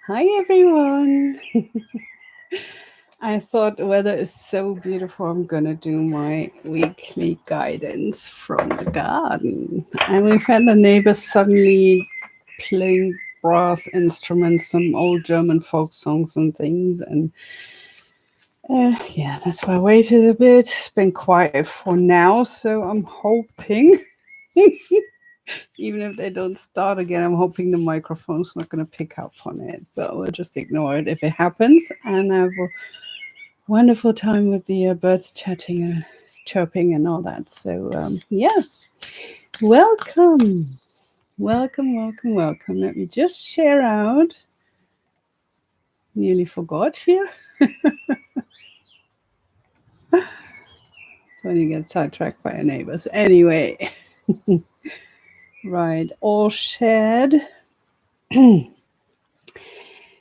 Hi everyone. I thought the weather is so beautiful. I'm gonna do my weekly guidance from the garden. And we've had the neighbors suddenly playing brass instruments, some old German folk songs and things. And yeah, that's why I waited a bit. It's been quiet for now, so I'm hoping. Even if they don't start again, I'm hoping the microphone's not going to pick up on it, but we'll just ignore it if it happens and have a wonderful time with the birds chatting and chirping and all that. So, yeah, welcome, welcome, welcome, welcome. Let me just share out. Nearly forgot here. So you get sidetracked by your neighbors. Anyway, right, all shared.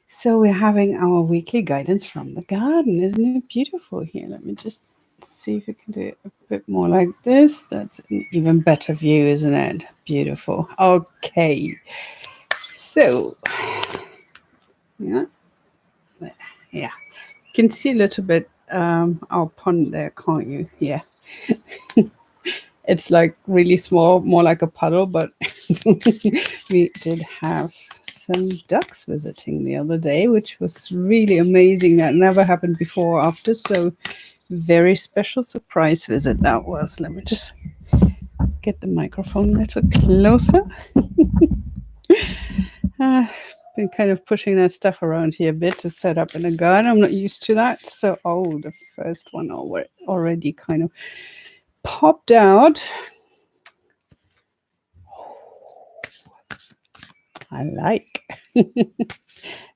So we're having our weekly guidance from the garden. Isn't it beautiful here? Let me just see if we can do it a bit more like this. That's an even better view, isn't it? Beautiful. Okay. So, yeah, yeah. You can see a little bit our pond there, can't you? Yeah. It's like really small, more like a puddle, but we did have some ducks visiting the other day, which was really amazing. That never happened before or after. So, very special surprise visit that was. Let me just get the microphone a little closer. Been kind of pushing that stuff around here a bit to set up in a garden. I'm not used to that. So, oh, the first one already kind of popped out. I like.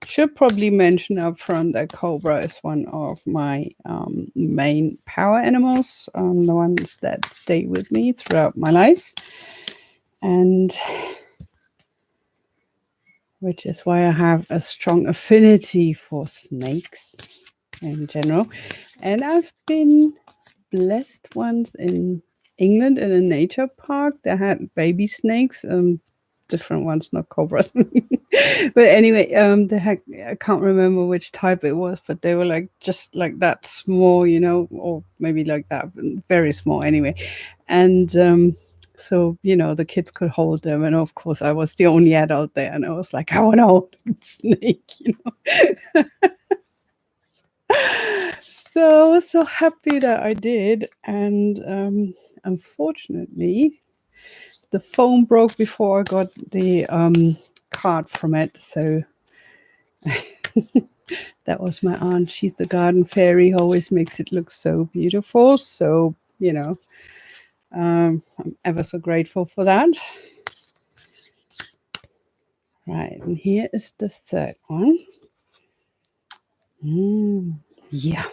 Should probably mention up front that cobra is one of my main power animals, the ones that stay with me throughout my life, and which is why I have a strong affinity for snakes in general. And I've been blessed once in England in a nature park that had baby snakes, different ones, not cobras. But anyway, they had, I can't remember which type it was, but they were like just like that small, or maybe like that, but very small anyway. And so, the kids could hold them. And of course, I was the only adult there. And I was like, I want to hold a snake. So I was so happy that I did. And unfortunately, the phone broke before I got the card from it. So that was my aunt. She's the garden fairy, always makes it look so beautiful. So, I'm ever so grateful for that. Right, and here is the third one. Yeah.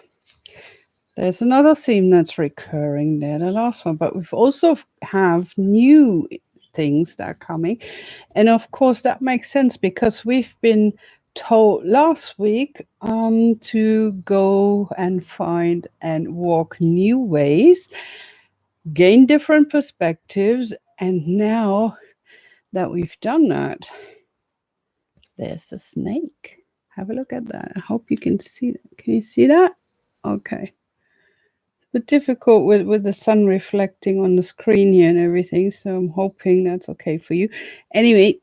There's another theme that's recurring there, the last one, but we've also have new things that are coming. And of course, that makes sense because we've been told last week to go and find and walk new ways, gain different perspectives. And now that we've done that, there's a snake. Have a look at that. I hope you can see that. Can you see that? Okay. But difficult with the sun reflecting on the screen here and everything, so I'm hoping that's okay for you. Anyway,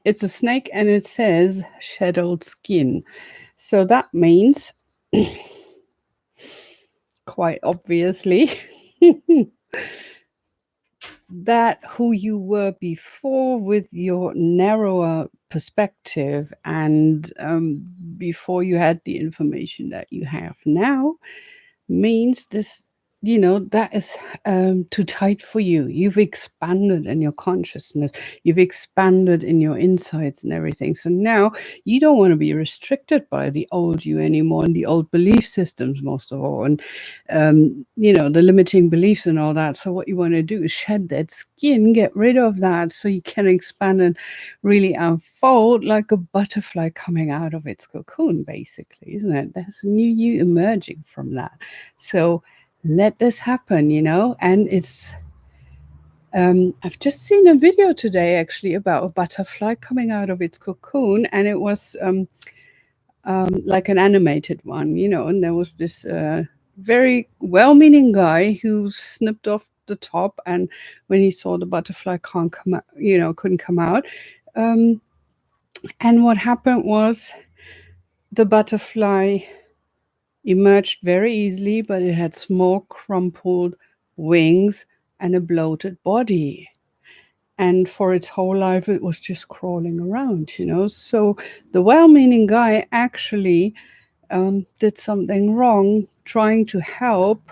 it's a snake and it says shadowed skin. So that means, quite obviously, that who you were before with your narrower perspective and before you had the information that you have now means this, that is too tight for you. You've expanded in your consciousness, you've expanded in your insights and everything. So now you don't want to be restricted by the old you anymore and the old belief systems, most of all, and the limiting beliefs and all that. So what you want to do is shed that skin, get rid of that, so you can expand and really unfold like a butterfly coming out of its cocoon, basically, isn't it? There's a new you emerging from that. So let this happen, and it's I've just seen a video today actually about a butterfly coming out of its cocoon, and it was like an animated one, and there was this very well-meaning guy who snipped off the top, and when he saw the butterfly can't come out, couldn't come out, um, and what happened was the butterfly emerged very easily, but it had small crumpled wings and a bloated body. And for its whole life, it was just crawling around. So the well meaning guy actually did something wrong trying to help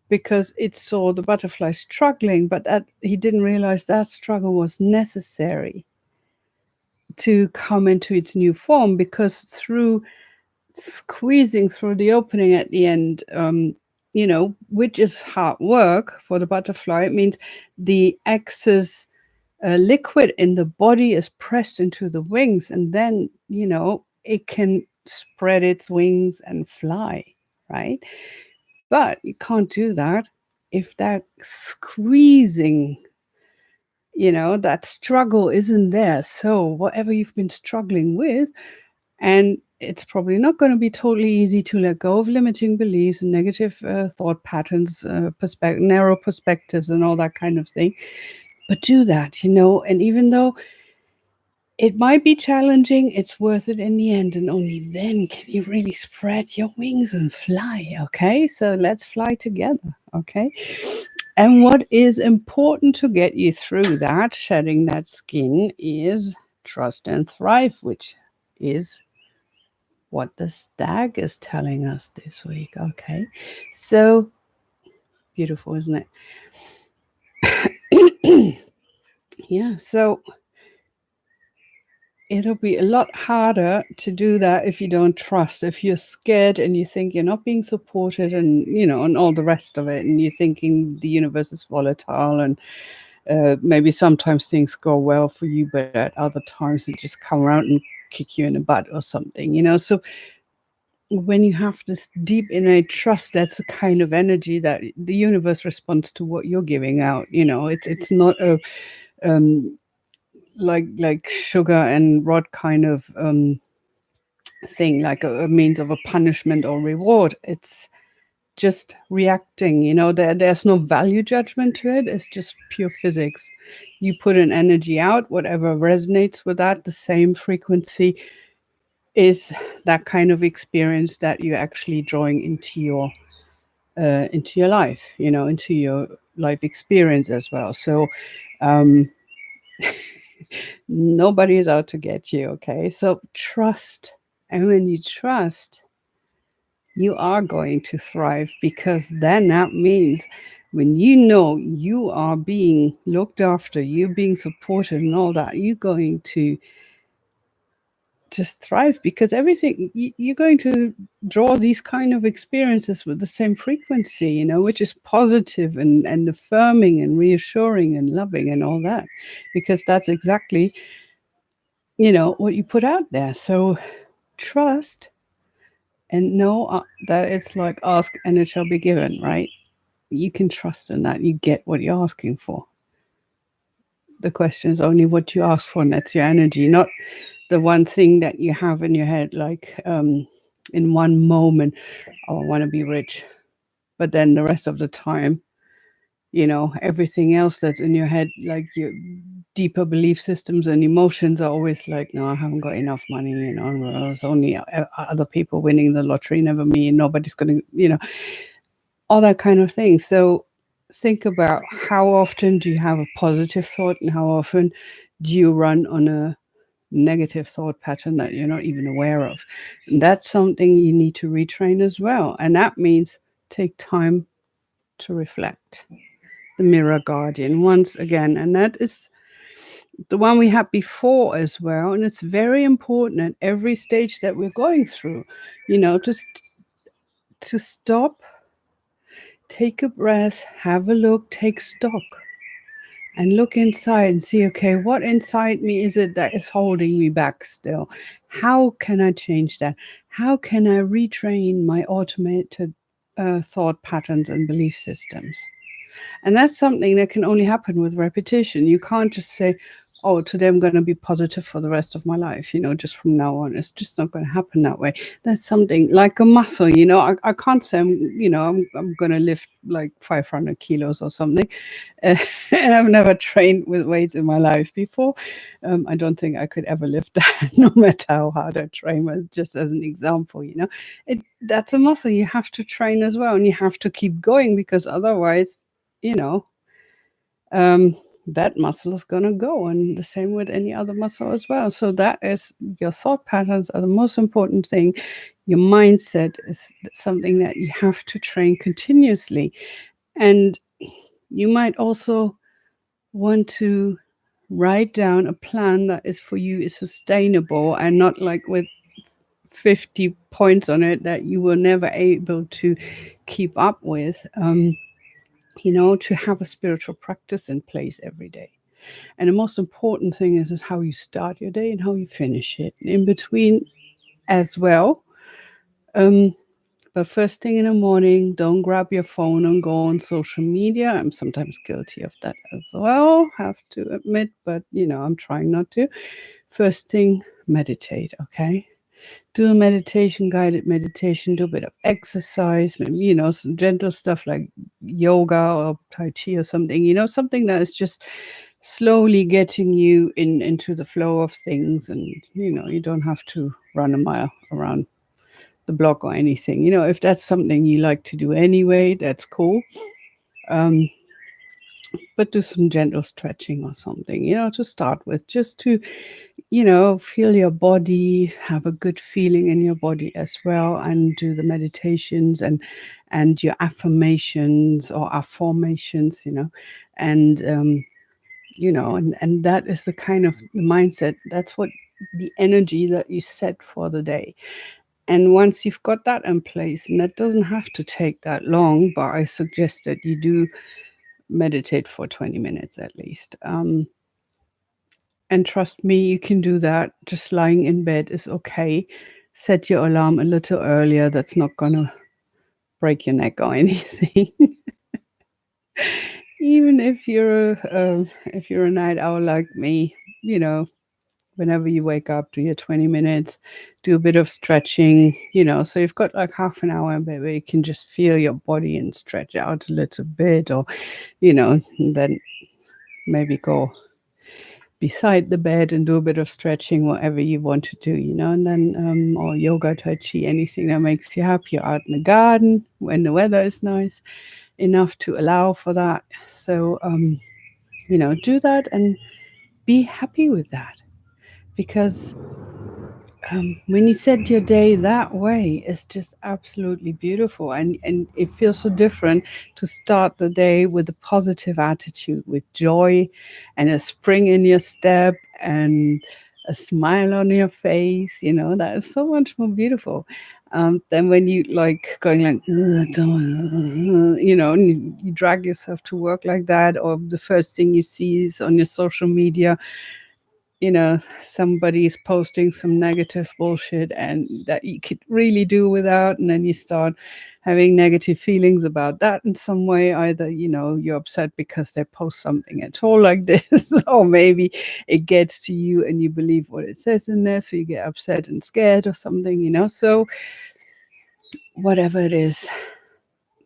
because it saw the butterfly struggling, but that he didn't realize that struggle was necessary to come into its new form, because through squeezing through the opening at the end, which is hard work for the butterfly, it means the excess liquid in the body is pressed into the wings, and then it can spread its wings and fly, right? But you can't do that if that squeezing, that struggle isn't there. So whatever you've been struggling with, and it's probably not going to be totally easy to let go of limiting beliefs and negative thought patterns, narrow perspectives, and all that kind of thing. But do that, and even though it might be challenging, it's worth it in the end. And only then can you really spread your wings and fly. Okay, so let's fly together. Okay. And what is important to get you through that, shedding that skin, is trust and thrive, which is what the stag is telling us this week. Okay, so beautiful, isn't it? Yeah, so it'll be a lot harder to do that if you don't trust, if you're scared and you think you're not being supported, and and all the rest of it, and you're thinking the universe is volatile, and maybe sometimes things go well for you, but at other times it just come around and kick you in the butt or something. So when you have this deep innate trust, that's a kind of energy that the universe responds to what you're giving out. It's not a like sugar and rod kind of thing, like a means of a punishment or reward. It's just reacting. There's no value judgment to it. It's just pure physics. You put an energy out, whatever resonates with that, the same frequency is that kind of experience that you're actually drawing into your life, into your life experience as well. So nobody is out to get you. Okay, so trust, and when you trust, you are going to thrive, because then that means when you are being looked after, you're being supported and all that, you're going to just thrive, because everything you're going to draw these kind of experiences with the same frequency, which is positive and affirming and reassuring and loving and all that, because that's exactly what you put out there. So trust and know that it's like ask and it shall be given, right? You can trust in that you get what you're asking for. The question is only what you ask for, and that's your energy, not the one thing that you have in your head, like in one moment, oh, I want to be rich, but then the rest of the time, everyththing else that's in your head, like your deeper belief systems and emotions, are always like, no, I haven't got enough money, it's only other people winning the lottery, never me, and nobody's going to, all that kind of thing. So think about, how often do you have a positive thought, and how often do you run on a negative thought pattern that you're not even aware of? And that's something you need to retrain as well. And that means take time to reflect. The mirror guardian, once again, and that is the one we had before as well. And it's very important at every stage that we're going through, just to stop, take a breath, have a look, take stock, and look inside and see, okay, what inside me is it that is holding me back still? How can I change that? How can I retrain my automated thought patterns and belief systems? And that's something that can only happen with repetition. You can't just say, oh, today I'm going to be positive for the rest of my life, just from now on. It's just not going to happen that way. There's something like a muscle, I can't say I'm going to lift like 500 kilos or something. Uh, and I've never trained with weights in my life before. I don't think I could ever lift that, no matter how hard I train. But just as an example, that's a muscle you have to train as well, and you have to keep going because otherwise, you know, um, that muscle is going to go, and the same with any other muscle as well. So that is your thought patterns are the most important thing. Your mindset is something that you have to train continuously, and you might also want to write down a plan that is for you is sustainable and not like with 50 points on it that you were never able to keep up with. To have a spiritual practice in place every day. And the most important thing is how you start your day and how you finish it. In between as well. Um, but first thing in the morning, don't grab your phone and go on social media. I'm sometimes guilty of that as well, have to admit, but I'm trying not to. First thing, meditate, okay? Do a meditation, guided meditation, do a bit of exercise, maybe, some gentle stuff like yoga or Tai Chi or something, something that is just slowly getting you into the flow of things. And, you don't have to run a mile around the block or anything. If that's something you like to do anyway, that's cool. Um, but do some gentle stretching or something, to start with, just to feel your body, have a good feeling in your body as well, and do the meditations and your affirmations or afformations, and and that is the kind of mindset. That's what the energy that you set for the day. And once you've got that in place, and that doesn't have to take that long, but I suggest that you do meditate for 20 minutes at least. And trust me, you can do that. Just lying in bed is okay. Set your alarm a little earlier. That's not going to break your neck or anything. Even if you're a night owl like me, whenever you wake up, do your 20 minutes, do a bit of stretching, so you've got like half an hour in bed where you can just feel your body and stretch out a little bit, or, and then maybe go beside the bed and do a bit of stretching, whatever you want to do, and then, or yoga, Tai Chi, anything that makes you happy. You're out in the garden when the weather is nice enough to allow for that. So, do that and be happy with that, because when you set your day that way, it's just absolutely beautiful, and it feels so different to start the day with a positive attitude, with joy and a spring in your step and a smile on your face. That is so much more beautiful than when you like going like, "Ugh, don't," and you drag yourself to work like that, or the first thing you see is on your social media, somebody's posting some negative bullshit and that you could really do without. And then you start having negative feelings about that in some way. Either, you're upset because they post something at all like this, or maybe it gets to you and you believe what it says in there. So you get upset and scared or something, So whatever it is,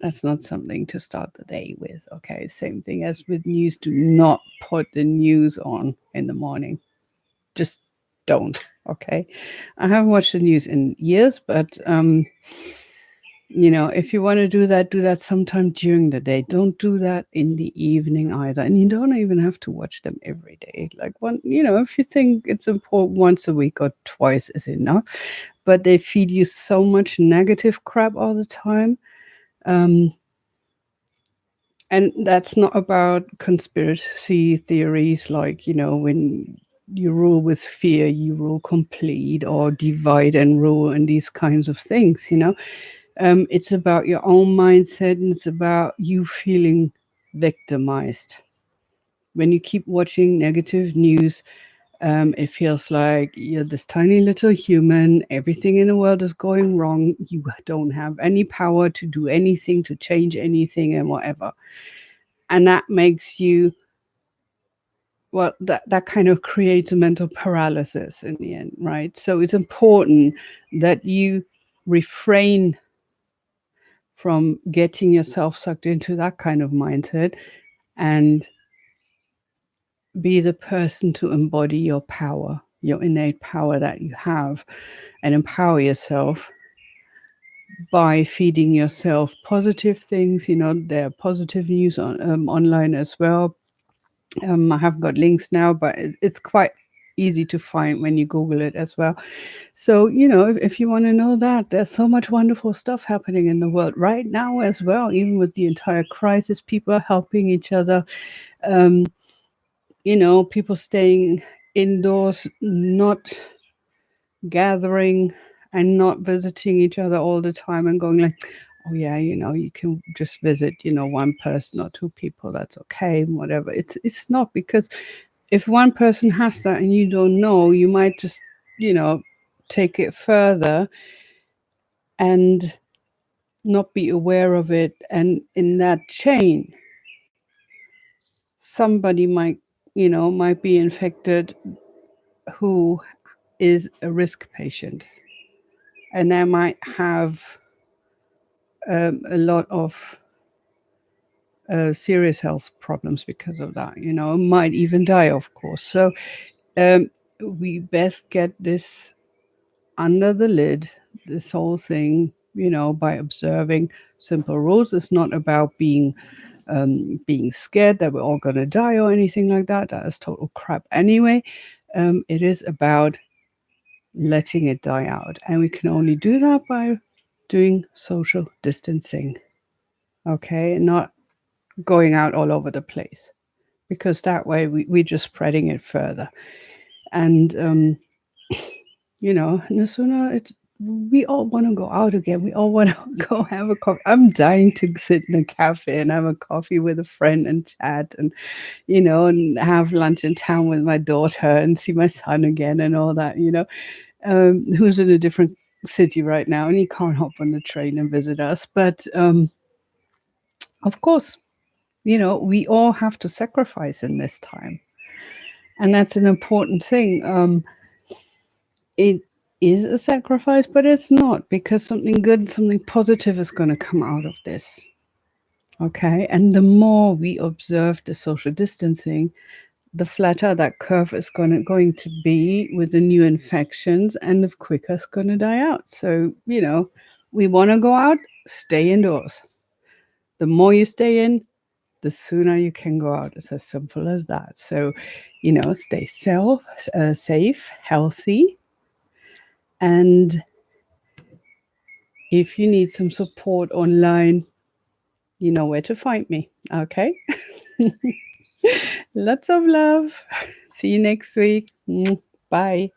that's not something to start the day with. Okay. Same thing as with news. Do not put the news on in the morning. Just don't. Okay. I haven't watched the news in years, but if you want to do that sometime during the day. Don't do that in the evening either. And you don't even have to watch them every day. Like if you think it's important, once a week or twice is enough. But they feed you so much negative crap all the time. And that's not about conspiracy theories like, when you rule with fear, you rule complete, or divide and rule, and these kinds of things, It's about your own mindset, and it's about you feeling victimized. When you keep watching negative news, it feels like you're this tiny little human. Everything in the world is going wrong. You don't have any power to do anything, to change anything, and whatever. And that makes you well, that kind of creates a mental paralysis in the end, right? So it's important that you refrain from getting yourself sucked into that kind of mindset and be the person to embody your power, your innate power that you have, and empower yourself by feeding yourself positive things. There are positive news online as well. I have got links now, but it's quite easy to find when you Google it as well. So, if you want to know that, there's so much wonderful stuff happening in the world right now as well. Even with the entire crisis, people are helping each other. Um, people staying indoors, not gathering and not visiting each other all the time and going like, oh yeah, you can just visit, one person or two people. That's okay, whatever. It's not, because if one person has that and you don't know, you might just, you know, take it further and not be aware of it. And in that chain, somebody might be infected who is a risk patient, and they might have a lot of serious health problems because of that. Might even die, of course. So um, we best get this under the lid, this whole thing, by observing simple rules. It's not about being scared that we're all going to die or anything like that. That is total crap anyway. It is about letting it die out. And we can only do that by doing social distancing, okay? Not going out all over the place, because that way we're just spreading it further. And, no sooner we all want to go out again. We all want to go have a coffee. I'm dying to sit in a cafe and have a coffee with a friend and chat and, and have lunch in town with my daughter and see my son again and all that, who's in a different city right now, and he can't hop on the train and visit us. But of course, we all have to sacrifice in this time. And that's an important thing. It is a sacrifice, but it's not, because something good, something positive is going to come out of this. Okay. And the more we observe the social distancing, the flatter that curve is going to be with the new infections, and the quicker it's going to die out. So, we want to go out, stay indoors. The more you stay in, the sooner you can go out. It's as simple as that. So, stay safe, healthy. And if you need some support online, you know where to find me. Okay. Lots of love. See you next week. Bye.